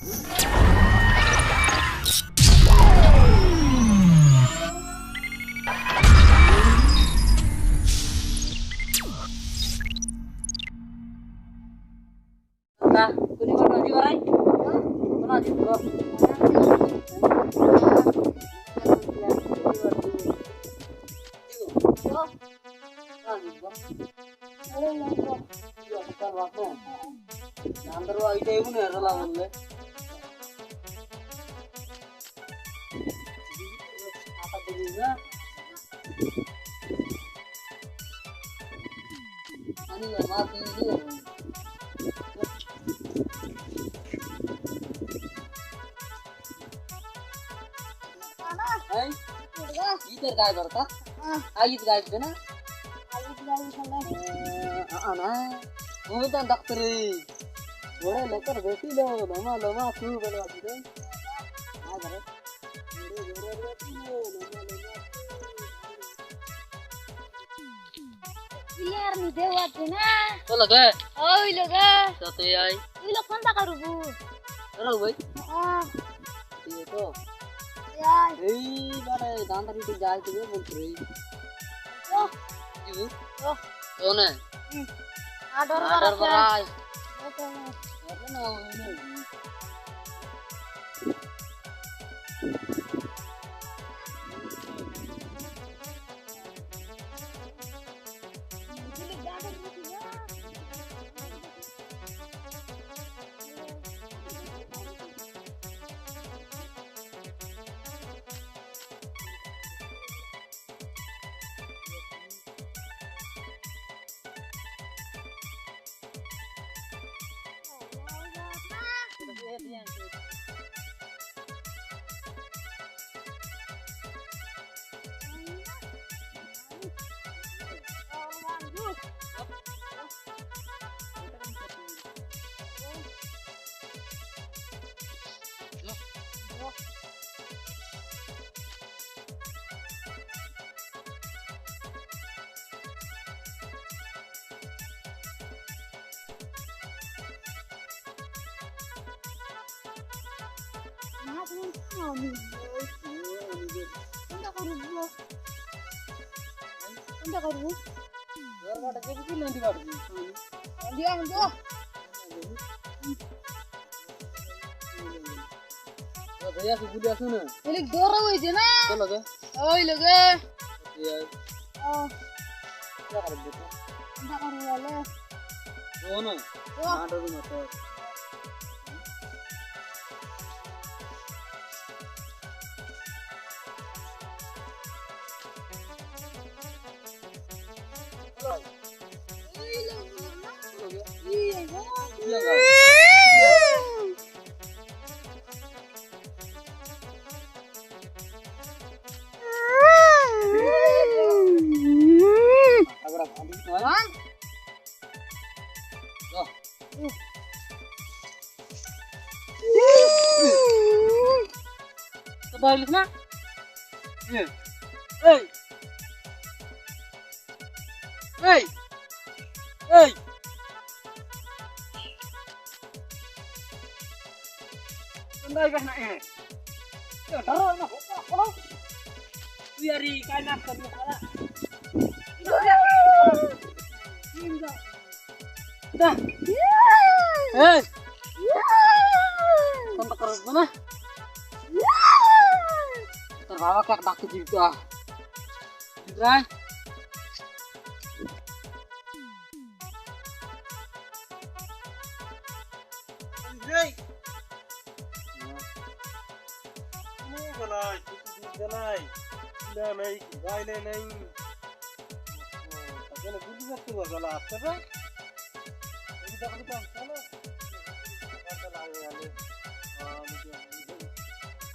Nah, kuning warna di warai. Mana di bawah? अंदर वो आइटे ही नहीं रला बोले apa begini ini nggak mati ini इधर गाय भरता आइट गाय पे ना आइट गाय चला ना वो तो डॉक्टर बड़े लेकर बेटी लो लमा लमा तू बनवा दे हां भरे मेरे बेटी लो लमा लमा यार नि देवा थिना तो लगा ओइ लगा सते आई ई लोग कौन ता करूबू चलो भाई हां ये तो यार ए बारे दांतरी टी जाय तो बोल रही ओ ये ओ कौन है आडर बराय ओके ना Enggak karu. Luar ada ke begini nanti karu. Dia enggak. Oh, dia sudah sana. Ini dora woi jena. Kau lagi? Oh, lagi. Iya. Oh. Enggak karu betul. Enggak karu wala. Oh, no. Ada rumah tu. Balik na? Hey! Hey! Hey! Sandai ka na eh. Yo, taro na ko. Ko. Biari kanak ka mo kala. Hinga. Da. Hey! Kontak terus mana? Terbawa kayak takut juga. Indra. Indra. Ini galai, galai. Tidak naik, galai naik. Tapi nak budi satu galai apa dah? Ini dah kita salah. Kita lagi lagi.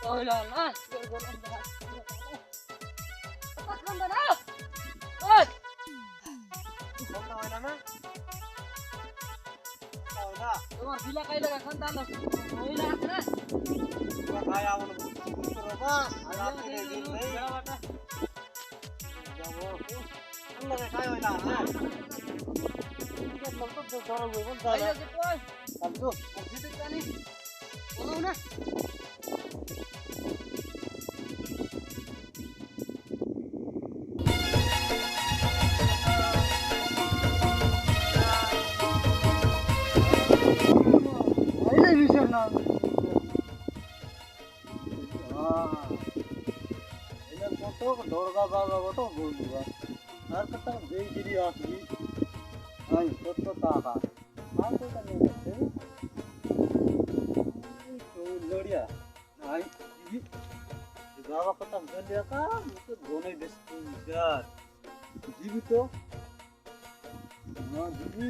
Oh la la, gol dah. Cepat lambat. Oi. Kau mana na? Kau dah. Luar bila kaya dah kan tanah. Oi la na. Kau kaya awak terobos. Ada ni ni. Berapa? Jauh. Allah kaya oi la na. Kita mantap tu orang gue pun dah. Ayo kita. Tentu. Masjid kan ni. बोलो ना अहिले मिसर न photo ढोरगा बाबाबाट बोल्नु अर्को बेगिरी आखी आई photo ताका मान्छे त नि तो लडिया आई बाबा कता गलिया का मुझे गोने देसको यार जीवी तो हां जीवी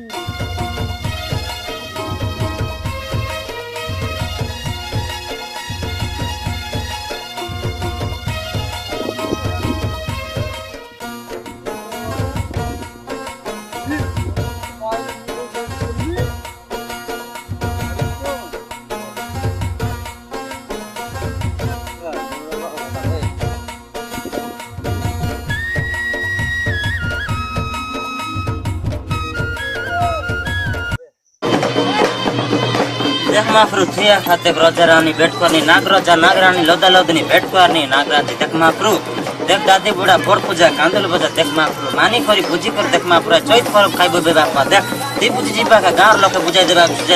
देख महाप्रभु थिया खाते राजा रानी भेट करनी नाग राजा नाग रानी लोदा लोदनी भेट करनी नाग राजा देख महाप्रभु देख दादी बुढ़ा बोर पूजा कांदल बजा देख महाप्रभु मानी खरी भुजी कर देख महाप्रभु चैत परब खाइबो बेबा पा देख ती बुझी जीवा का गाँव लोक बुझाई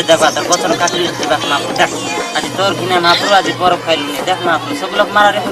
देबा तर बचन काटली देबा महाप्रभु देख आज तोर किने महाप्रभु आज परब खाइलुनी देख महाप्रभु सब लोग मारा रे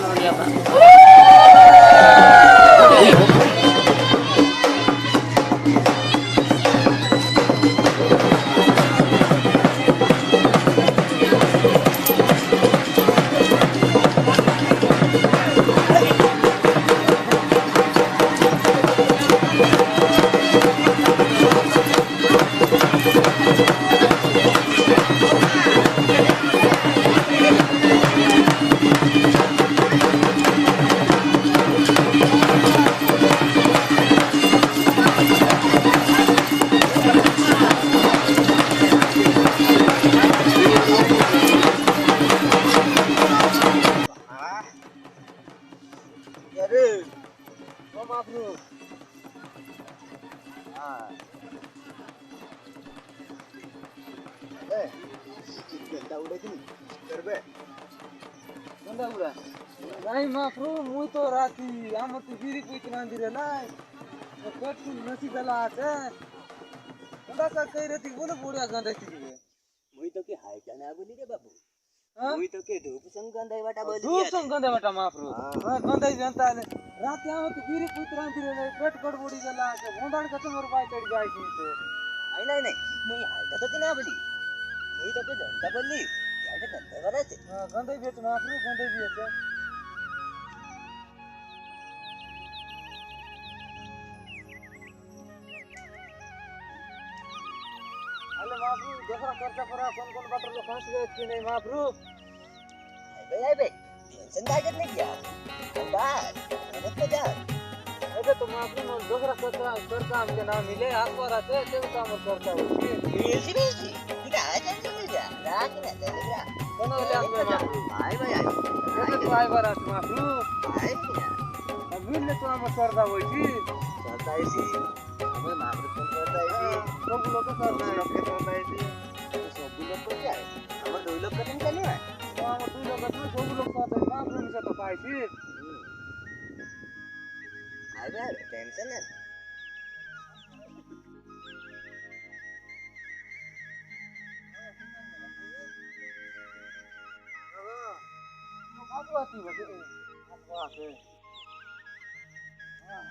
नहीं महाप्रभु मुई तो राती आम तो गिरी पुत मंदिर ना पेट नसी गला আছে कंदा सा कह रही बोले बुढ़िया गंदा थी मुई तो के हाय जाने बोली रे बाबू मुई तो के धूप संगंधा वाटा बोली धूप संगंधा वाटा महाप्रभु हां गंदा ही जानता है राती आम तो गिरी पुत मंदिर ना पेट गड़बड़ी गला আছে भोंडाड़ का मोर बाई चढ़ जाए की से आई नहीं मुई हाय तो के ना बोली मुई तो के जनता बोली यार गंदा वाला थे हां गंदा भी है महाप्रभु गंदा भी है महाप्रभु देखो खर्चा करा कौन बाटर लोग फंस गए कि नहीं महाप्रभु आई बे टेंशन दागत नहीं किया बात मत जा अबे तो महाप्रभु दोसरा खर्चा हमके ना मिले आपको रहते ते काम खर्चा होती ऐसी ठीक है आ जा जा रात में चलेगा कोनो ले आप महाप्रभु आई भाई ये तो आई बार महाप्रभु आई ना अभी ले तो हम करदा होई छी करदा ऐसी हमें महाप्रभु करदा ऐसी सब लोग का करना है लोग करदा ऐसी सब लोग को क्या है हम दो लोग करने चले हैं हम दो लोग करते सब लोग साथ है महाप्रभु से तो पाई थी आई यार टेंशन है बाबू आती बजे आते हां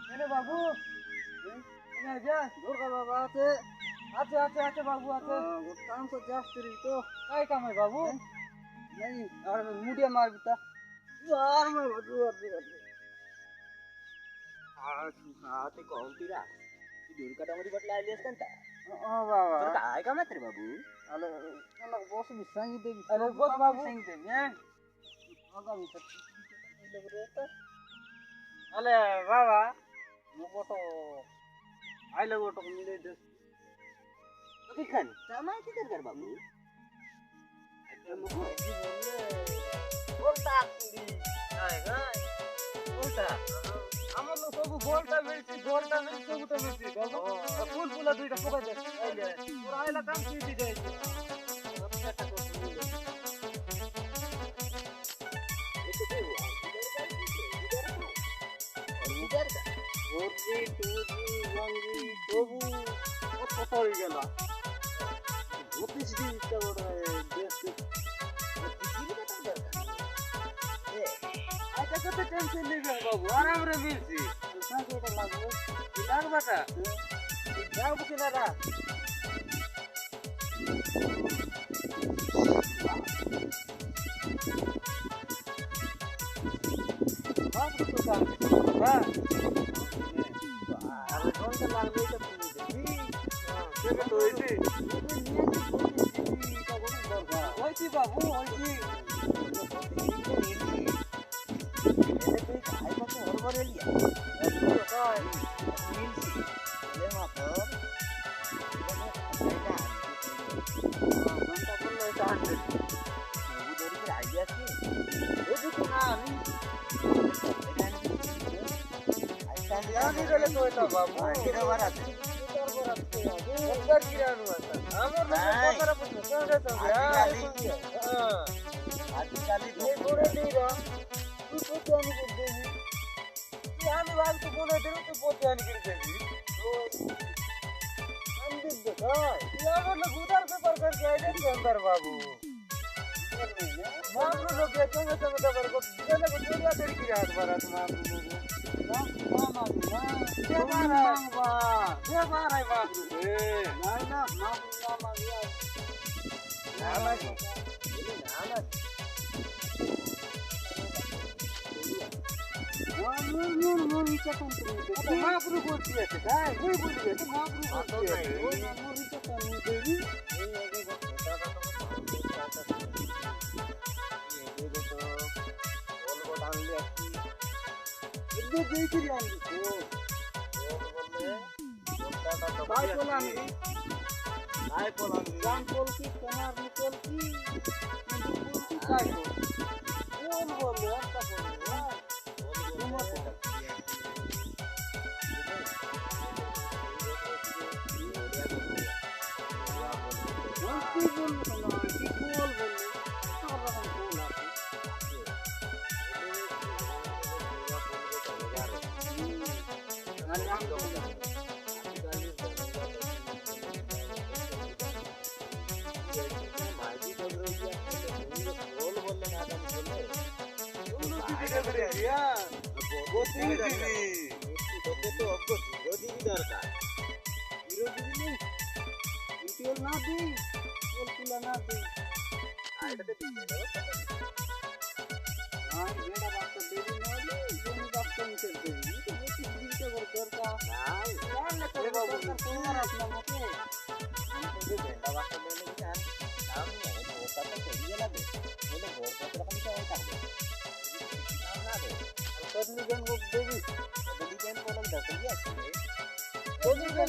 मेरे बाबू ये जा दुर्गा बाबा आते बाबू आते वो काम को जास्त रही तो काय काम है बाबू नहीं और मुड़िया मार बिता यार मैं बाबू ते कौन तीरा दुर्गा टामरी बटला आलीस कंता हां बाबा तर काय काम आहे रे बाबू अरे चला बॉस भी सांगितले अरे बॉस बाबू सांगितले आगा भी लग रहता अरे बाबा मोको तो आई लगो तो मिले दस तो की खान सामान किधर कर बाबू बोलता आएगा बोलता আমার লোক সব গোলটা মিলছি সব তো মিলছি ফুল ফুলা দুইটা পোকা দে আইলে ওর আইলা কাম কি দিতে হয়ে গেল 32 দিন ইচ্ছা বড় আচ্ছা কত টেনশন নেবেন বাবু আরামরে মিলছি কাকে এটা লাগবে লাগবাটা যাও বুঝি না রা বাবু তো কাম হ্যাঁ আরে কোন কা লাগবে এটা তুমি দেখি কেবে তো হইছে হইছি বাবু হইছি আমি ভাবছি বলে দিন তুই পথে আনি করে দেবি আমার লোক উদার পেপার করকে আইডেন চন্দর বাবু मामलो लोग ये चंगे चंगे दबर को दिले को चोरिया तेरी की रात बारात मामलो लोग मामा ये मांगवा ये मारे बाबू ए नहीं ना मामलो मामा ये नाना जी नाना मोर इच्छा कौन करे महाप्रभु बोलती है काय कोई बोली है तो महाप्रभु बोलती है मोर इच्छा कौन देवी ये देखी आंगी तो काय बोलांगी जान बोल की कनार निकल की काय बोल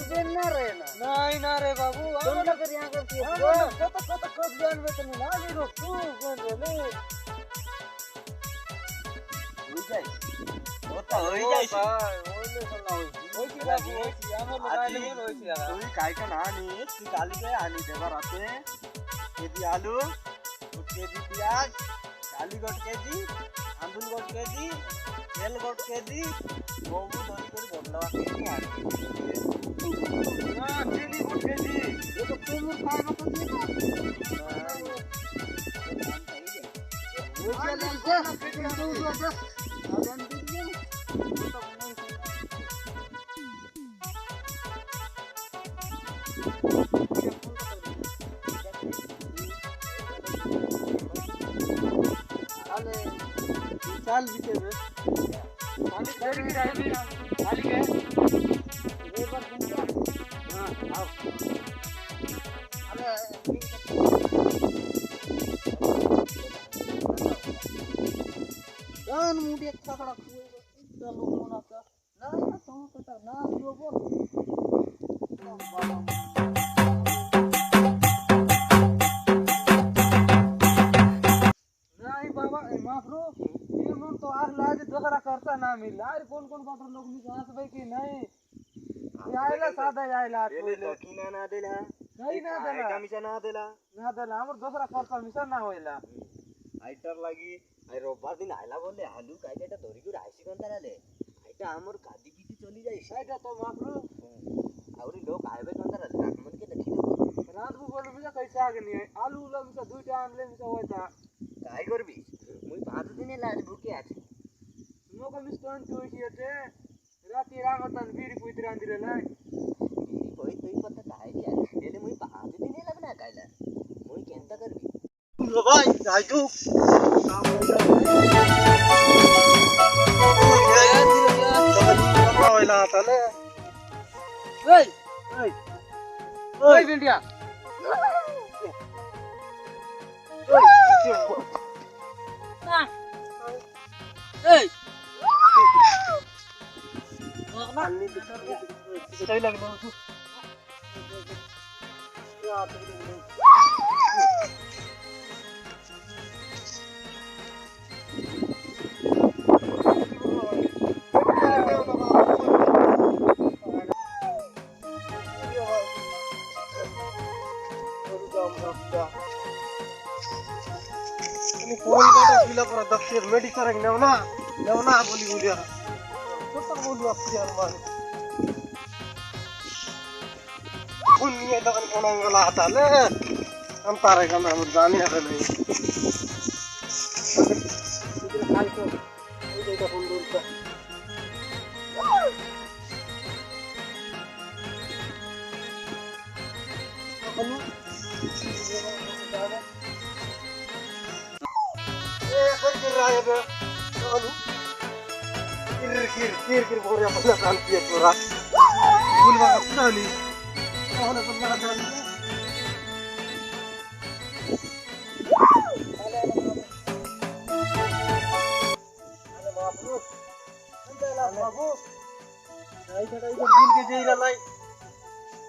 ऐसा नहीं ना रे बाबू दोनों कर यहां करती है कत ज्ञान में तो ना ले रो तू कौन रे हो जाए होता हो जाए ओले सुना हो की बाबू আমার লাগাইলে মন হইছে यार তুই কাইটা না নি তুই কালিকে আনি দেবার আছে কেজি আলু কেজি পেঁয়াজ কালি গট কেজি আন্দুল গট কেজি তেল গট কেজি বহু ধরি করে বদলাওয়া কেজি আর না চিনি গট কেজি ये तो तुम खाएगा तो दे वो चल जा केजी दो दो आजन दीजिए तो नहीं अरे चाल बीते में खाली कर भी रही खाली के एक बार घूम हां आओ अरे dan mudi ekta kara kuwe chalo mona ka na na to ta na yo bol दूसरा करता ना मिला अरे कौन कौन बात लोग नहीं कहां से भाई कि नहीं आइला सादा आइला देले दक्षिणा ना देला नहीं ना देला कमीशन ना देला हमर दूसरा खर्च मिशन ना होइला आइटर लागि आई रविवार दिन आइला बोले आलू काइटा धरि गुर आइसी कोन ताराले आइटा हमर गादी बिदी चली जाई साइडा तो माफरो और लोग आवे तो अंदर रात मन के देखी रात को बोल मुझे कैसे आगे नहीं है आलू उला मुझे दुईटा आनले मुझे होता काय करबी मुई 5 दिन लाज भूखे আছে नको मिस्टर तो इसे राती रागतन बीरी पुइत्र आंदिरे लाई कोई तुई पता काय दिया एले मुई 5 दिन लगना कायला मुई केंता करबी लो भाई जाई तू ओए बिंडिया मेडिकल नेवना बोली बोलिया तो बोलू आप यार मान पुण्य दगन कोणाला हाताले हम तारे का नाम जाने आले नहीं इधर खाल को इधर का फोन दूर का किर बोरे अपना काम किया पूरा भूल वाला अपना नहीं कौन अपना काम अरे बाबू अंदर बाबू नहीं तो इधर भूल के जेला लाई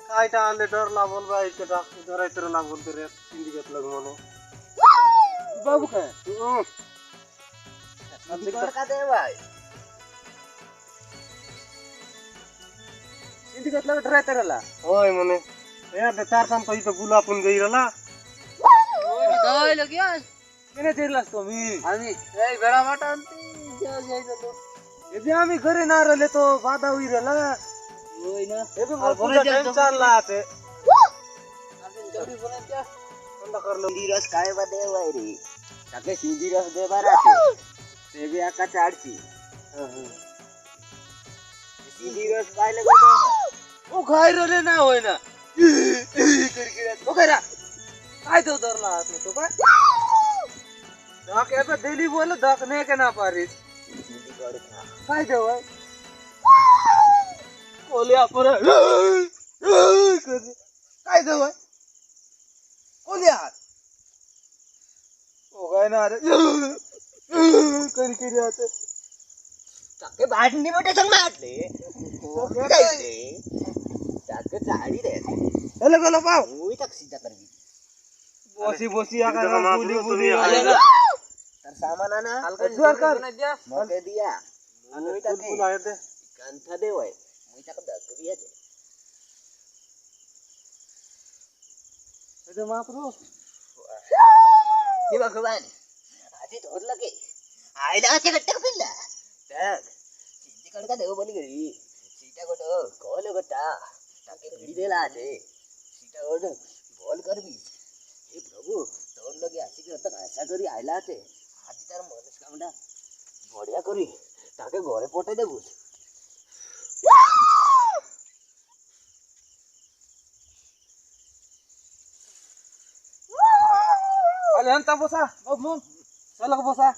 कायटा आले डर ला बोल भाई के डॉक्टर डर इतर ला बोल रे सिंडिकेट लग मनो बाबू का का दे भाई सिंडिकेट लग डर इतर ला ओय मने यार चार काम तो इतो बुला पुन गई रला दवाई लगिया केने तेरलास तो मी आम्ही ए बेडा वाटांती जाय तो एबे आम्ही घरे ना रहले तो बाधा हुई रहला होय ना एबे बोले टाइम चालला आते आपण जडी बोलत्या बंद कर लो सिंधी रस काय बा दे भाई रे ताके सिंधी रस दे बाराते ते भी आका चाडची सिंधी रस काय लगे ओ खाई रहले ना होय ना करके तो करा काय तो धरला हात में तो काय डाक एबे दिली बोल डाक ने के ना पारी सिंधी गड खा काय दे होय ओलिया पर काय दे होय ओलिया ओ काय ना रे करी आते ताके बाटली मोठे संग मारले काय रे ताके चाडी रे हेलो गलो पाव मुई तक सीधा करबी बोसी आका बुली आलेगा तर सामान आना हलका जोर कर मके दिया मुई तक बुलाए दे कांथा दे होय मुई तक दस बिया दे तो मापरो हे भगवान आधी धोर लगे आईला ते गट्ट पिल्ला तक सिद्धी कडका देव बोली गई सीटा गोटो कॉल गोटा ताके भिड़ी देला आते सीटा गोट बोल करबी हे प्रभु तोर लगे आसी के तक ऐसा करी आइला आते आधी तार मनस कामडा बढ़िया करी ताके घरे पटे देबु अरे हंता बोसा बबमून चलक बोसा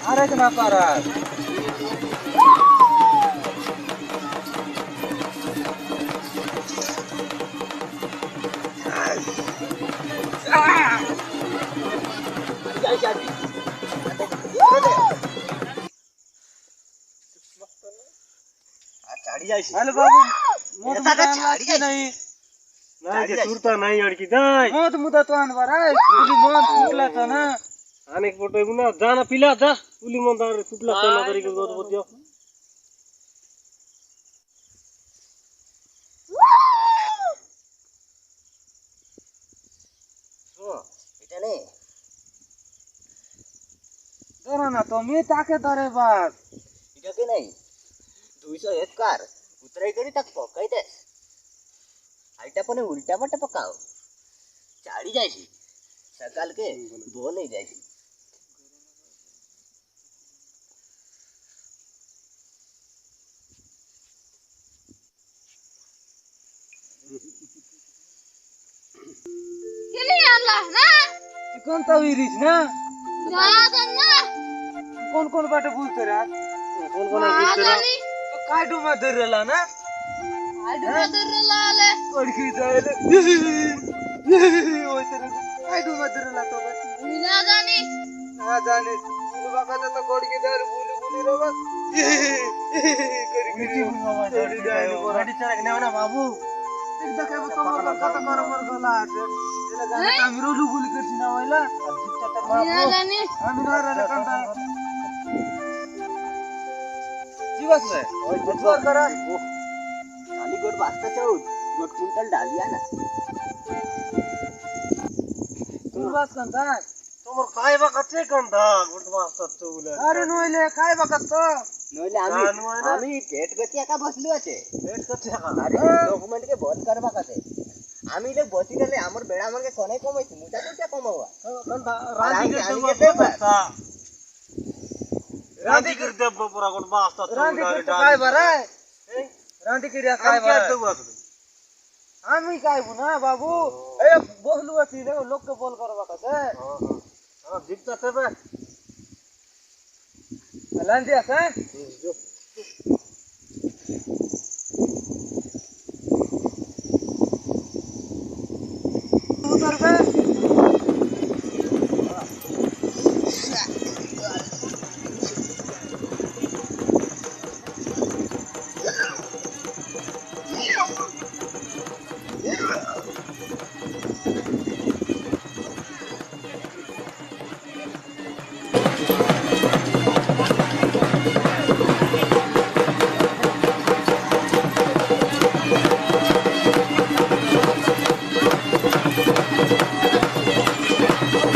अरे kenapa Ras? ছাড়ি যাইছি আরে বাবু মত এটা মুদা ছাড়ি লাগছে যাইছি। নাই নাই যে সুরতা নাই अडकी दाय মত মুদা তো আনবার আই পুলি মন ফুটলা তো না अनेक फोटो गुना जाना पिला जा पुली मंदार सुटला चला तरीके गो बदियो এটা নে ধরো না তুমি তাকে ধরে বাস এটাকে নাই 201 कार उतराई करी तक पकाई दे आईटा पने उल्टा पट्टा पकाओ चाड़ी जाइसी सकाल के बोल नहीं जाइसी Kini Allah na. কোন তাওইরিস না Jagan na. কোন কোন বাটে বুঝতে রা कोण कोण बुझते रा Magani. কাইডু মা ধরেলা না Adu madarlale. ওড়কি যাইলে ওই তেরে কাইডু মা ধরেলা তো বাস Mina jani. না জানি বুলু বাবা তো কোড়কি ধর বুলু বুলু রে বাস করি করি চড়ি যায় रेडी चरक नेव ना बाबू ঠিক দেখে তোমার কত বড় বড় গলা আছে এলা জানি আমি রুলু গুলি করছি না ওইলা Mina jani. আমি না রে কান্তা जीवस में ओए जोर करा खाली गोट वास्ता चौथ गोट कुंटल डालिया ना तू बस कांता तोमर काय बा कच्चे कंदा गुट वास्ता चौले अरे नोइले काय बकत तो नोले आम्ही पेट गती एका बसलो আছে पेट कच्चे का अरे डॉक्यूमेंट के बंद करबा काते आम्ही लोग बसी गले हमर बेड़ा मन के कोने कमाइছি मुटा तो कमावा कंदा रांधी रांधी के के देबा। रांधी कर दे पूरा गुट वास्ता रांधी कर तो काय बराय रांधी करिया काय काय बराय दो आम्ही काय बुना बाबू ए बोलू असी रे लोग के बोल करबा कते हां दिखता ते बे लांदी असे